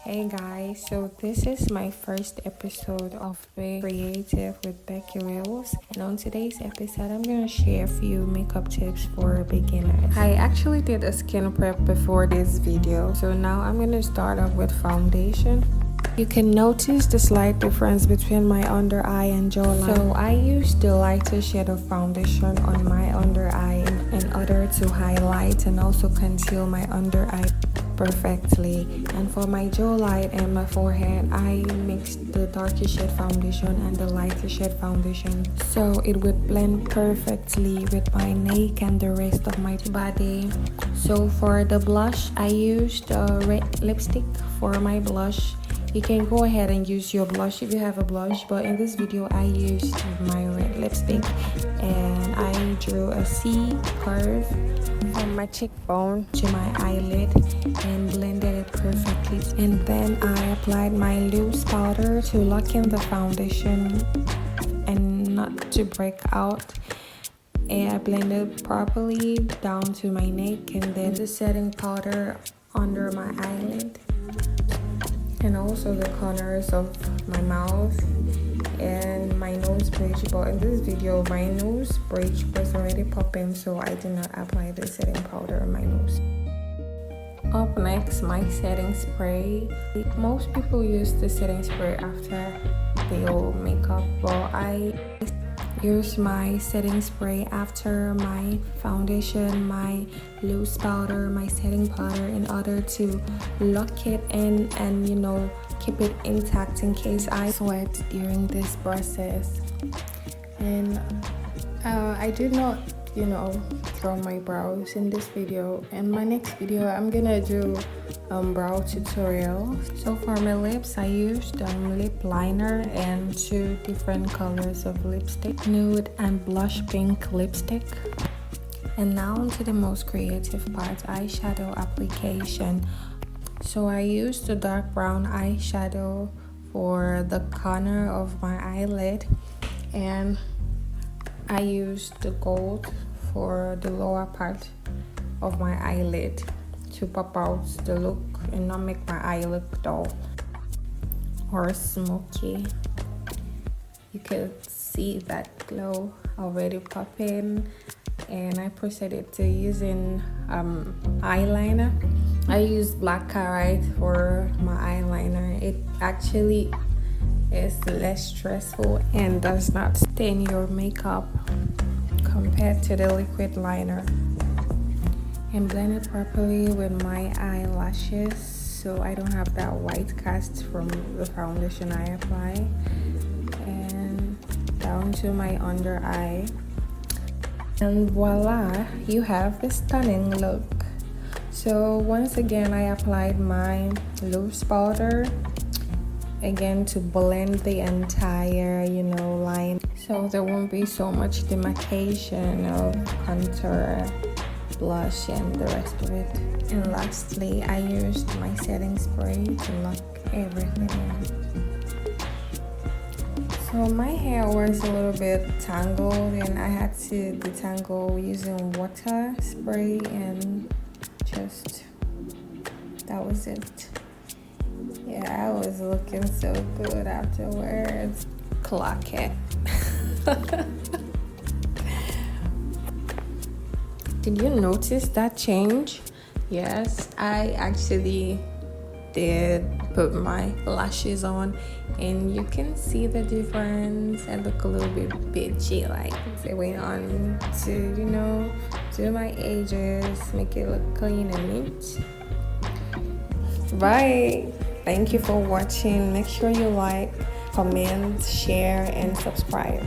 Hey guys, so this is my first episode of Be Creative with Becky Wills, and on today's episode I'm gonna share a few makeup tips for beginners. I actually did a skin prep before this video, so now I'm gonna start off with foundation. You can notice the slight difference between my under eye and jawline. So I use the lighter shade of foundation on my under eye in order to highlight and also conceal my under eye perfectly. And for my jawline and my forehead, I mixed the darker shade foundation and the lighter shade foundation so it would blend perfectly with my neck and the rest of my body. So for the blush, I used a red lipstick for my blush. You can go ahead and use your blush if you have a blush, but in this video I used my red lipstick and I drew a C curve from my cheekbone to my eyelid and blended it perfectly. And then I applied my loose powder to lock in the foundation and not to break out. And I blended properly down to my neck, and then the setting powder under my eyelid and also the corners of my mouth and my nose bridge. But in this video my nose bridge was already popping, so I did not apply the setting powder on my nose. Up next, my setting spray. Most people use the setting spray after they all makeup, but I use my setting spray after my foundation, my loose powder, my setting powder in order to lock it in and keep it intact in case I sweat during this process. And I did not draw my brows in this video. In my next video I'm gonna do brow tutorial. So for my lips, I used lip liner and two different colors of lipstick, nude and blush pink lipstick. And now onto the most creative part, eyeshadow application. So I used the dark brown eyeshadow for the corner of my eyelid, and I used the gold for the lower part of my eyelid to pop out the look and not make my eye look dull or smoky. You could see that glow already popping, and I proceeded to using eyeliner. I used black carite for my eyeliner. It actually is less stressful and does not stain your makeup compared to the liquid liner. And blend it properly with my eyelashes so I don't have that white cast from the foundation I apply. And down to my under eye. And voila, you have a stunning look. So once again I applied my loose powder again to blend the entire line, so there won't be so much demarcation of contour, blush and the rest of it. And lastly, I used my setting spray to lock everything in. So my hair was a little bit tangled and I had to detangle using water spray, and just that was it. Yeah, I was looking so good afterwards. Clock it. Did you notice that change? Yes, I actually did put my lashes on and you can see the difference. I look a little bit bitchy, like I went on to do my edges, make it look clean and neat. Bye. Thank you for watching. Make sure you like, comment, share and subscribe.